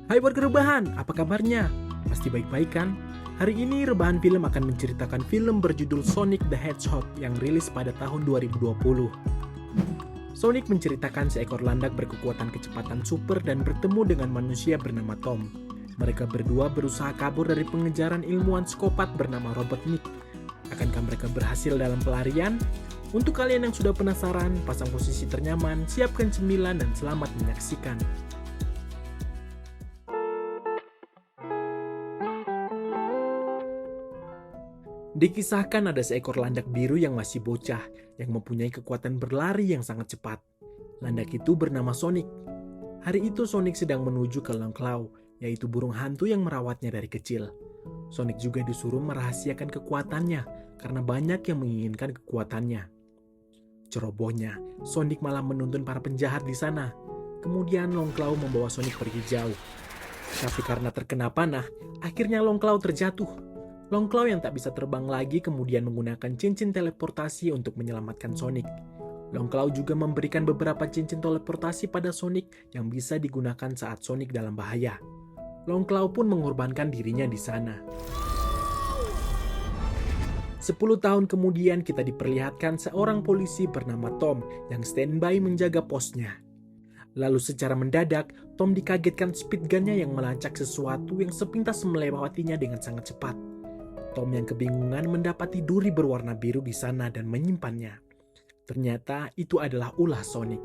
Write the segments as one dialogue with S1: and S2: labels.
S1: Hai warga rebahan, apa kabarnya? Pasti baik-baik kan? Hari ini rebahan film akan menceritakan film berjudul Sonic the Hedgehog yang rilis pada tahun 2020. Sonic menceritakan seekor landak berkekuatan kecepatan super dan bertemu dengan manusia bernama Tom. Mereka berdua berusaha kabur dari pengejaran ilmuwan psikopat bernama Robotnik. Akankah mereka berhasil dalam pelarian? Untuk kalian yang sudah penasaran, pasang posisi ternyaman, siapkan cemilan dan selamat menyaksikan. Dikisahkan ada seekor landak biru yang masih bocah, yang mempunyai kekuatan berlari yang sangat cepat. Landak itu bernama Sonic. Hari itu Sonic sedang menuju ke Longclaw, yaitu burung hantu yang merawatnya dari kecil. Sonic juga disuruh merahasiakan kekuatannya, karena banyak yang menginginkan kekuatannya. Cerobohnya, Sonic malah menuntun para penjahat di sana. Kemudian Longclaw membawa Sonic pergi jauh. Tapi karena terkena panah, akhirnya Longclaw terjatuh. Longclaw yang tak bisa terbang lagi kemudian menggunakan cincin teleportasi untuk menyelamatkan Sonic. Longclaw juga memberikan beberapa cincin teleportasi pada Sonic yang bisa digunakan saat Sonic dalam bahaya. Longclaw pun mengorbankan dirinya di sana. 10 tahun kemudian kita diperlihatkan seorang polisi bernama Tom yang standby menjaga posnya. Lalu secara mendadak, Tom dikagetkan speed gun-nya yang melacak sesuatu yang sepintas melewatinya dengan sangat cepat. Tom yang kebingungan mendapati duri berwarna biru di sana dan menyimpannya. Ternyata itu adalah ulah Sonic.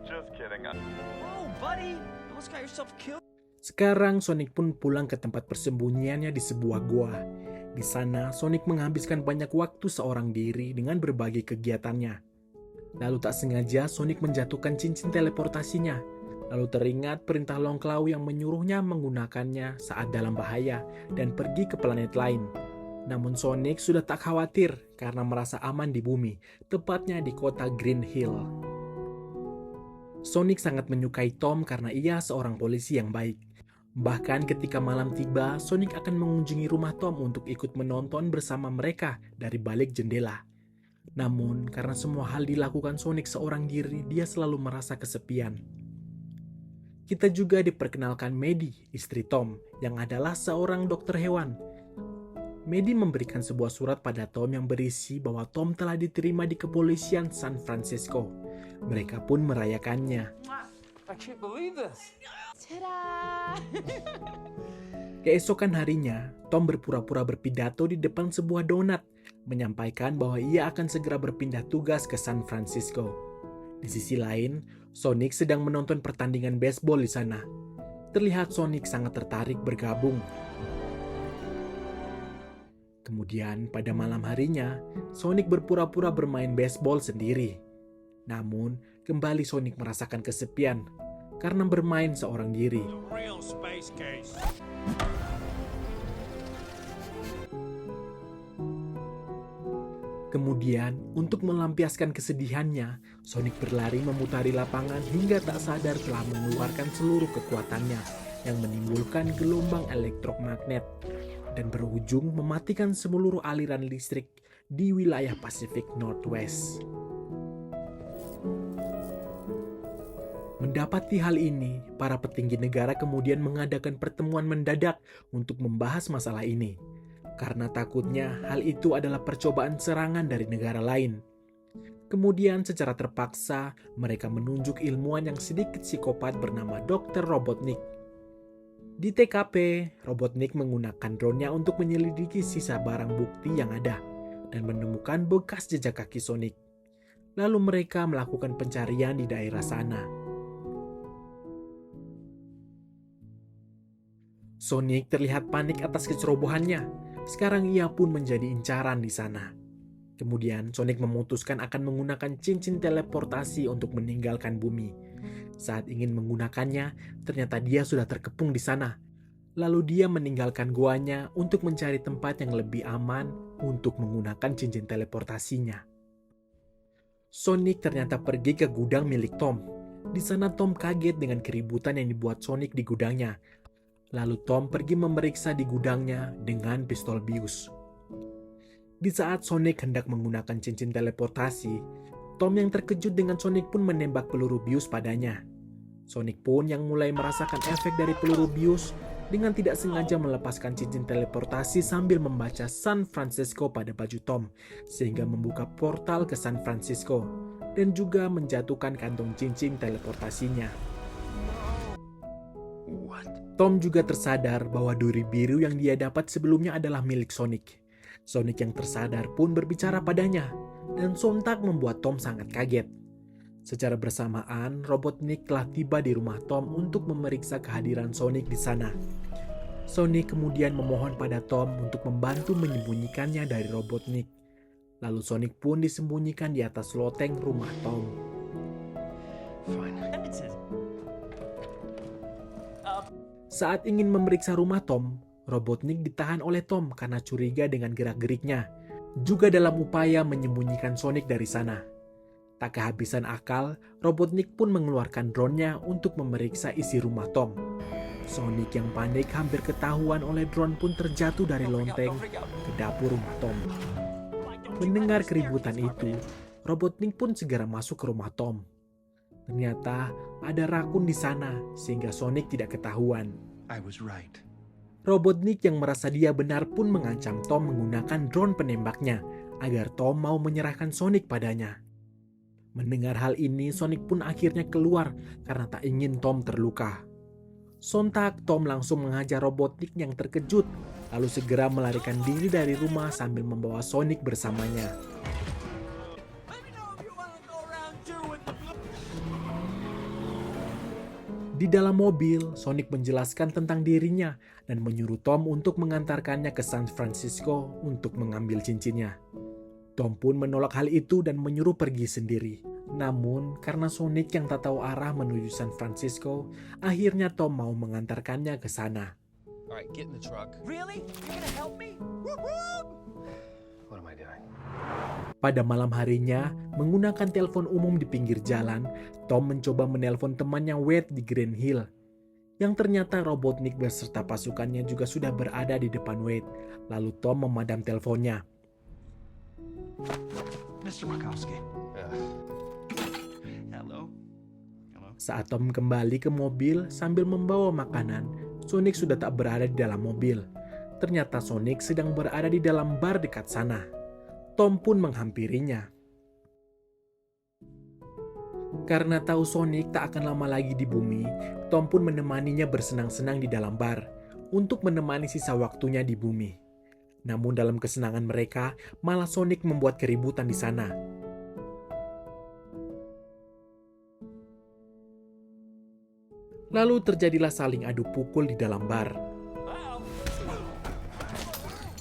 S2: Just kidding. Whoa, buddy! Almost got yourself killed.
S1: Sekarang Sonic pun pulang ke tempat persembunyiannya di sebuah goa. Di sana, Sonic menghabiskan banyak waktu seorang diri dengan berbagai kegiatannya. Lalu tak sengaja Sonic menjatuhkan cincin teleportasinya. Lalu teringat perintah Longclaw yang menyuruhnya menggunakannya saat dalam bahaya dan pergi ke planet lain. Namun Sonic sudah tak khawatir karena merasa aman di bumi, tepatnya di kota Green Hill. Sonic sangat menyukai Tom karena ia seorang polisi yang baik. Bahkan ketika malam tiba, Sonic akan mengunjungi rumah Tom untuk ikut menonton bersama mereka dari balik jendela. Namun, karena semua hal dilakukan Sonic seorang diri, dia selalu merasa kesepian. Kita juga diperkenalkan Maddie, istri Tom, yang adalah seorang dokter hewan. Maddie memberikan sebuah surat pada Tom yang berisi bahwa Tom telah diterima di kepolisian San Francisco. Mereka pun merayakannya.
S2: I can't believe this.
S3: Ta-da!
S1: Keesokan harinya, Tom berpura-pura berpidato di depan sebuah donat, menyampaikan bahwa ia akan segera berpindah tugas ke San Francisco. Di sisi lain, Sonic sedang menonton pertandingan baseball di sana. Terlihat Sonic sangat tertarik bergabung. Kemudian pada malam harinya, Sonic berpura-pura bermain baseball sendiri. Namun, kembali Sonic merasakan kesepian karena bermain seorang diri.
S2: The real space case.
S1: Kemudian, untuk melampiaskan kesedihannya, Sonic berlari memutari lapangan hingga tak sadar telah mengeluarkan seluruh kekuatannya yang menimbulkan gelombang elektromagnet dan berujung mematikan seluruh aliran listrik di wilayah Pacific Northwest. Mendapati hal ini, para petinggi negara kemudian mengadakan pertemuan mendadak untuk membahas masalah ini. Karena takutnya hal itu adalah percobaan serangan dari negara lain. Kemudian secara terpaksa mereka menunjuk ilmuwan yang sedikit psikopat bernama Dr. Robotnik. Di TKP, Robotnik menggunakan drone-nya untuk menyelidiki sisa barang bukti yang ada dan menemukan bekas jejak kaki Sonic. Lalu mereka melakukan pencarian di daerah sana. Sonic terlihat panik atas kecerobohannya. Sekarang ia pun menjadi incaran di sana. Kemudian Sonic memutuskan akan menggunakan cincin teleportasi untuk meninggalkan bumi. Saat ingin menggunakannya, ternyata dia sudah terkepung di sana. Lalu dia meninggalkan guanya untuk mencari tempat yang lebih aman untuk menggunakan cincin teleportasinya. Sonic ternyata pergi ke gudang milik Tom. Di sana Tom kaget dengan keributan yang dibuat Sonic di gudangnya. Lalu Tom pergi memeriksa di gudangnya dengan pistol bius. Di saat Sonic hendak menggunakan cincin teleportasi, Tom yang terkejut dengan Sonic pun menembak peluru bius padanya. Sonic pun yang mulai merasakan efek dari peluru bius dengan tidak sengaja melepaskan cincin teleportasi sambil membaca San Francisco pada baju Tom, sehingga membuka portal ke San Francisco dan juga menjatuhkan kantong cincin teleportasinya. Tom juga tersadar bahwa duri biru yang dia dapat sebelumnya adalah milik Sonic. Sonic yang tersadar pun berbicara padanya, dan sontak membuat Tom sangat kaget. Secara bersamaan, Robotnik telah tiba di rumah Tom untuk memeriksa kehadiran Sonic di sana. Sonic kemudian memohon pada Tom untuk membantu menyembunyikannya dari Robotnik. Lalu Sonic pun disembunyikan di atas loteng rumah Tom. Saat ingin memeriksa rumah Tom, Robotnik ditahan oleh Tom karena curiga dengan gerak-geriknya, juga dalam upaya menyembunyikan Sonic dari sana. Tak kehabisan akal, Robotnik pun mengeluarkan drone-nya untuk memeriksa isi rumah Tom. Sonic yang panik hampir ketahuan oleh drone pun terjatuh dari lonteng ke dapur rumah Tom. Mendengar keributan itu, Robotnik pun segera masuk ke rumah Tom. Ternyata ada rakun di sana sehingga Sonic tidak ketahuan.
S4: I was right.
S1: Robotnik yang merasa dia benar pun mengancam Tom menggunakan drone penembaknya agar Tom mau menyerahkan Sonic padanya. Mendengar hal ini, Sonic pun akhirnya keluar karena tak ingin Tom terluka. Sontak, Tom langsung menghajar Robotnik yang terkejut, lalu segera melarikan diri dari rumah sambil membawa Sonic bersamanya. Di dalam mobil, Sonic menjelaskan tentang dirinya dan menyuruh Tom untuk mengantarkannya ke San Francisco untuk mengambil cincinnya. Tom pun menolak hal itu dan menyuruh pergi sendiri. Namun, karena Sonic yang tak tahu arah menuju San Francisco, akhirnya Tom mau mengantarkannya ke sana.
S4: Alright, get in the truck.
S2: Really? You're gonna help me?
S4: What am I doing?
S1: Pada malam harinya, menggunakan telepon umum di pinggir jalan, Tom mencoba menelpon temannya Wade di Green Hill. Yang ternyata Robotnik beserta pasukannya juga sudah berada di depan Wade. Lalu Tom memadam teleponnya.
S2: Mr. Markowski. Hello?
S1: Saat Tom kembali ke mobil sambil membawa makanan, Sonic sudah tak berada di dalam mobil. Ternyata Sonic sedang berada di dalam bar dekat sana. Tom pun menghampirinya. Karena tahu Sonic tak akan lama lagi di bumi, Tom pun menemaninya bersenang-senang di dalam bar untuk menemani sisa waktunya di bumi. Namun dalam kesenangan mereka, malah Sonic membuat keributan di sana. Lalu terjadilah saling adu pukul di dalam bar.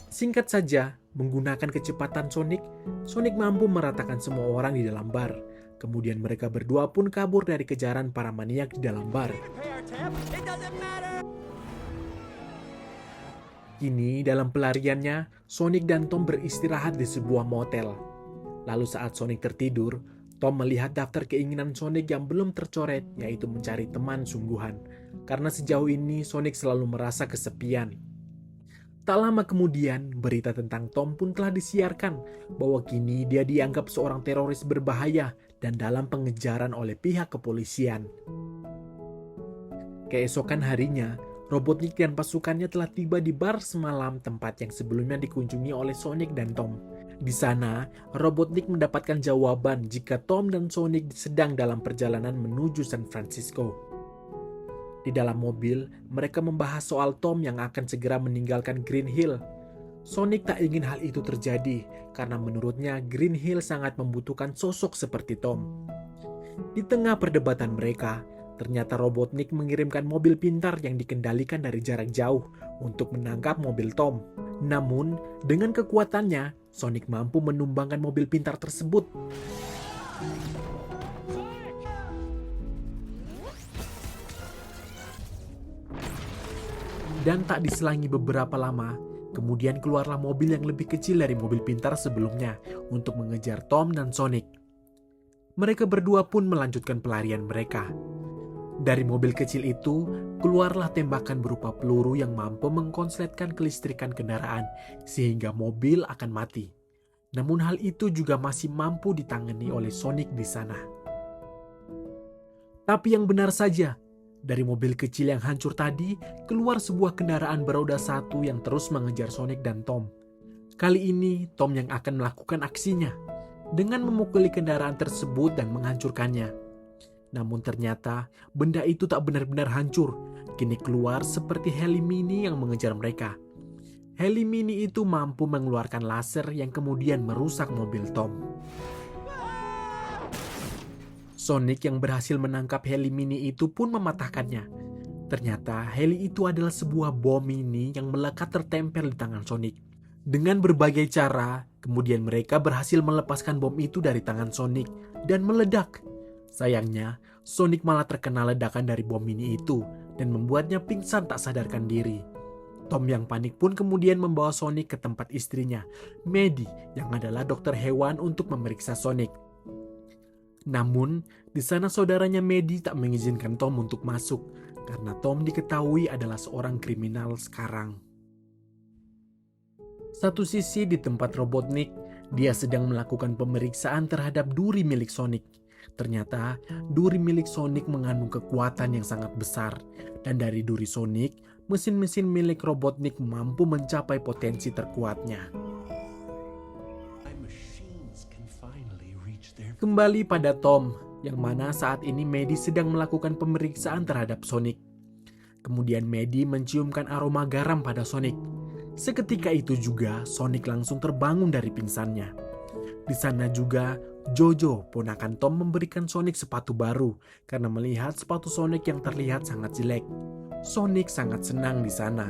S1: Singkat saja, menggunakan kecepatan Sonic mampu meratakan semua orang di dalam bar. Kemudian mereka berdua pun kabur dari kejaran para maniak di dalam bar. Kini dalam pelariannya, Sonic dan Tom beristirahat di sebuah motel. Lalu saat Sonic tertidur, Tom melihat daftar keinginan Sonic yang belum tercoret, yaitu mencari teman sungguhan. Karena sejauh ini Sonic selalu merasa kesepian. Tak lama kemudian, berita tentang Tom pun telah disiarkan bahwa kini dia dianggap seorang teroris berbahaya dan dalam pengejaran oleh pihak kepolisian. Keesokan harinya, Robotnik dan pasukannya telah tiba di bar semalam tempat yang sebelumnya dikunjungi oleh Sonic dan Tom. Di sana, Robotnik mendapatkan jawaban jika Tom dan Sonic sedang dalam perjalanan menuju San Francisco. Di dalam mobil, mereka membahas soal Tom yang akan segera meninggalkan Green Hill. Sonic tak ingin hal itu terjadi karena menurutnya Green Hill sangat membutuhkan sosok seperti Tom. Di tengah perdebatan mereka, ternyata Robotnik mengirimkan mobil pintar yang dikendalikan dari jarak jauh untuk menangkap mobil Tom. Namun, dengan kekuatannya, Sonic mampu menumbangkan mobil pintar tersebut. Dan tak diselangi beberapa lama, kemudian keluarlah mobil yang lebih kecil dari mobil pintar sebelumnya untuk mengejar Tom dan Sonic. Mereka berdua pun melanjutkan pelarian mereka. Dari mobil kecil itu, keluarlah tembakan berupa peluru yang mampu mengkonsletkan kelistrikan kendaraan, sehingga mobil akan mati. Namun hal itu juga masih mampu ditangani oleh Sonic di sana. Tapi yang benar saja, dari mobil kecil yang hancur tadi, keluar sebuah kendaraan beroda satu yang terus mengejar Sonic dan Tom. Kali ini, Tom yang akan melakukan aksinya, dengan memukuli kendaraan tersebut dan menghancurkannya. Namun ternyata, benda itu tak benar-benar hancur, kini keluar seperti heli mini yang mengejar mereka. Heli mini itu mampu mengeluarkan laser yang kemudian merusak mobil Tom. Sonic yang berhasil menangkap heli mini itu pun mematahkannya. Ternyata heli itu adalah sebuah bom mini yang melekat tertempel di tangan Sonic. Dengan berbagai cara, kemudian mereka berhasil melepaskan bom itu dari tangan Sonic dan meledak. Sayangnya, Sonic malah terkena ledakan dari bom mini itu dan membuatnya pingsan tak sadarkan diri. Tom yang panik pun kemudian membawa Sonic ke tempat istrinya, Maddie, yang adalah dokter hewan untuk memeriksa Sonic. Namun, di sana saudaranya Maddie tak mengizinkan Tom untuk masuk karena Tom diketahui adalah seorang kriminal sekarang. Satu sisi di tempat Robotnik, dia sedang melakukan pemeriksaan terhadap duri milik Sonic. Ternyata, duri milik Sonic mengandung kekuatan yang sangat besar, dan dari duri Sonic, mesin-mesin milik Robotnik mampu mencapai potensi terkuatnya. Kembali pada Tom, yang mana saat ini Maddie sedang melakukan pemeriksaan terhadap Sonic. Kemudian Maddie menciumkan aroma garam pada Sonic. Seketika itu juga Sonic langsung terbangun dari pingsannya. Di sana juga Jojo, ponakan Tom, memberikan Sonic sepatu baru karena melihat sepatu Sonic yang terlihat sangat jelek. Sonic sangat senang di sana.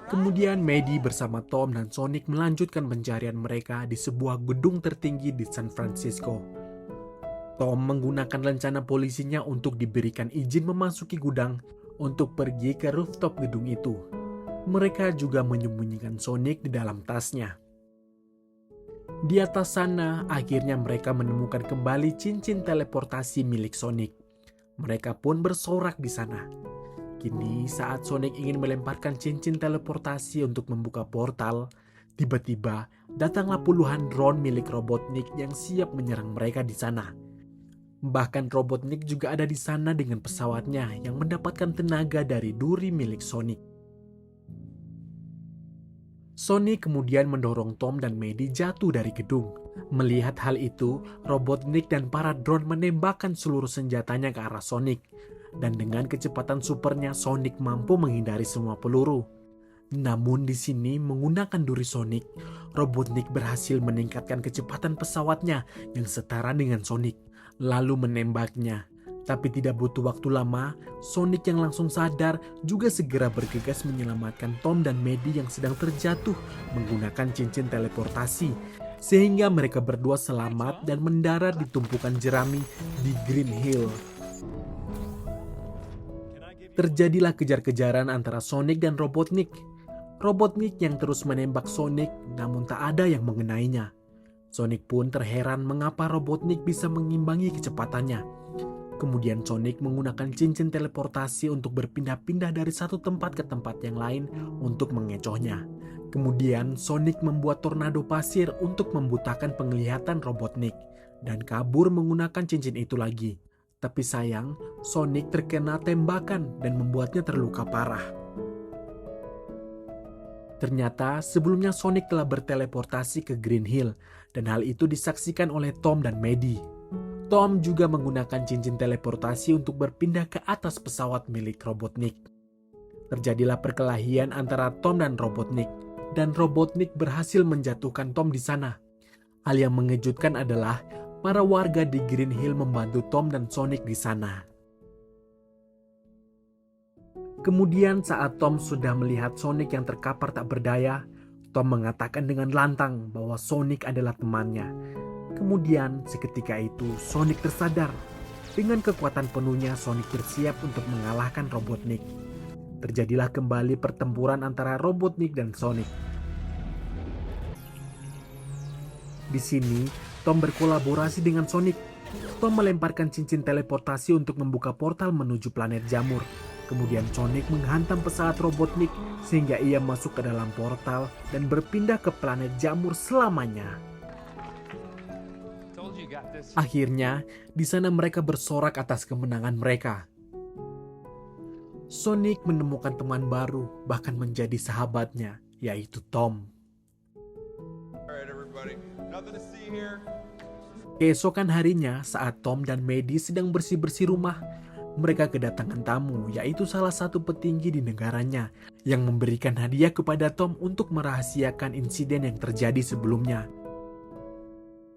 S1: Kemudian Maddie bersama Tom dan Sonic melanjutkan pencarian mereka di sebuah gedung tertinggi di San Francisco. Tom menggunakan lencana polisinya untuk diberikan izin memasuki gudang untuk pergi ke rooftop gedung itu. Mereka juga menyembunyikan Sonic di dalam tasnya. Di atas sana, akhirnya mereka menemukan kembali cincin teleportasi milik Sonic. Mereka pun bersorak di sana. Kini saat Sonic ingin melemparkan cincin teleportasi untuk membuka portal, tiba-tiba datanglah puluhan drone milik Robotnik yang siap menyerang mereka di sana. Bahkan Robotnik juga ada di sana dengan pesawatnya yang mendapatkan tenaga dari duri milik Sonic. Sonic kemudian mendorong Tom dan Maddie jatuh dari gedung. Melihat hal itu, Robotnik dan para drone menembakkan seluruh senjatanya ke arah Sonic. Dan dengan kecepatan supernya, Sonic mampu menghindari semua peluru. Namun di sini menggunakan duri Sonic, Robotnik berhasil meningkatkan kecepatan pesawatnya yang setara dengan Sonic, lalu menembaknya. Tapi tidak butuh waktu lama, Sonic yang langsung sadar juga segera bergegas menyelamatkan Tom dan Maddie yang sedang terjatuh menggunakan cincin teleportasi, sehingga mereka berdua selamat dan mendarat di tumpukan jerami di Green Hill. Terjadilah kejar-kejaran antara Sonic dan Robotnik. Robotnik yang terus menembak Sonic, namun tak ada yang mengenainya. Sonic pun terheran mengapa Robotnik bisa mengimbangi kecepatannya. Kemudian Sonic menggunakan cincin teleportasi untuk berpindah-pindah dari satu tempat ke tempat yang lain untuk mengecohnya. Kemudian Sonic membuat tornado pasir untuk membutakan penglihatan Robotnik dan kabur menggunakan cincin itu lagi. Tapi sayang, Sonic terkena tembakan dan membuatnya terluka parah. Ternyata sebelumnya Sonic telah berteleportasi ke Green Hill dan hal itu disaksikan oleh Tom dan Maddie. Tom juga menggunakan cincin teleportasi untuk berpindah ke atas pesawat milik Robotnik. Terjadilah perkelahian antara Tom dan Robotnik berhasil menjatuhkan Tom di sana. Hal yang mengejutkan adalah para warga di Green Hill membantu Tom dan Sonic di sana. Kemudian saat Tom sudah melihat Sonic yang terkapar tak berdaya, Tom mengatakan dengan lantang bahwa Sonic adalah temannya. Kemudian seketika itu Sonic tersadar. Dengan kekuatan penuhnya Sonic bersiap untuk mengalahkan Robotnik. Terjadilah kembali pertempuran antara Robotnik dan Sonic. Di sini Tom berkolaborasi dengan Sonic. Tom melemparkan cincin teleportasi untuk membuka portal menuju planet jamur. Kemudian Sonic menghantam pesawat Robotnik sehingga ia masuk ke dalam portal dan berpindah ke planet jamur selamanya.
S4: Told you got this.
S1: Akhirnya, di sana mereka bersorak atas kemenangan mereka. Sonic menemukan teman baru, bahkan menjadi sahabatnya, yaitu Tom.
S2: Alright, everybody. Nothing to see here.
S1: Keesokan harinya, saat Tom dan Maddie sedang bersih-bersih rumah, mereka kedatangan tamu, yaitu salah satu petinggi di negaranya, yang memberikan hadiah kepada Tom untuk merahasiakan insiden yang terjadi sebelumnya.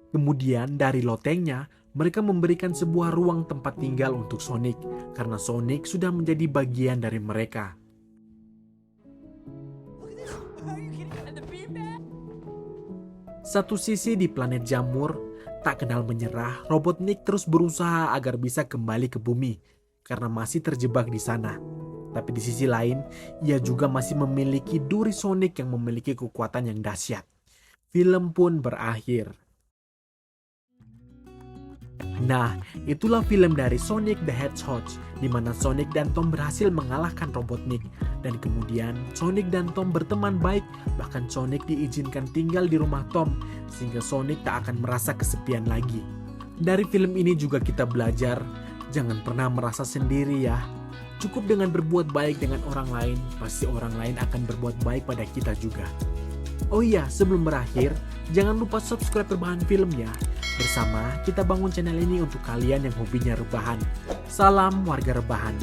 S1: Kemudian dari lotengnya, mereka memberikan sebuah ruang tempat tinggal untuk Sonic, karena Sonic sudah menjadi bagian dari mereka. Satu sisi di planet jamur, tak kenal menyerah, Robotnik terus berusaha agar bisa kembali ke bumi, karena masih terjebak di sana. Tapi di sisi lain, ia juga masih memiliki duri Sonic yang memiliki kekuatan yang dahsyat. Film pun berakhir. Nah, itulah film dari Sonic the Hedgehog, di mana Sonic dan Tom berhasil mengalahkan Robotnik. Dan kemudian Sonic dan Tom berteman baik, bahkan Sonic diizinkan tinggal di rumah Tom, sehingga Sonic tak akan merasa kesepian lagi. Dari film ini juga kita belajar, jangan pernah merasa sendiri ya. Cukup dengan berbuat baik dengan orang lain, pasti orang lain akan berbuat baik pada kita juga. Oh iya, sebelum berakhir, jangan lupa subscribe Rebahan Film ya. Bersama kita bangun channel ini untuk kalian yang hobinya rebahan. Salam warga rebahan.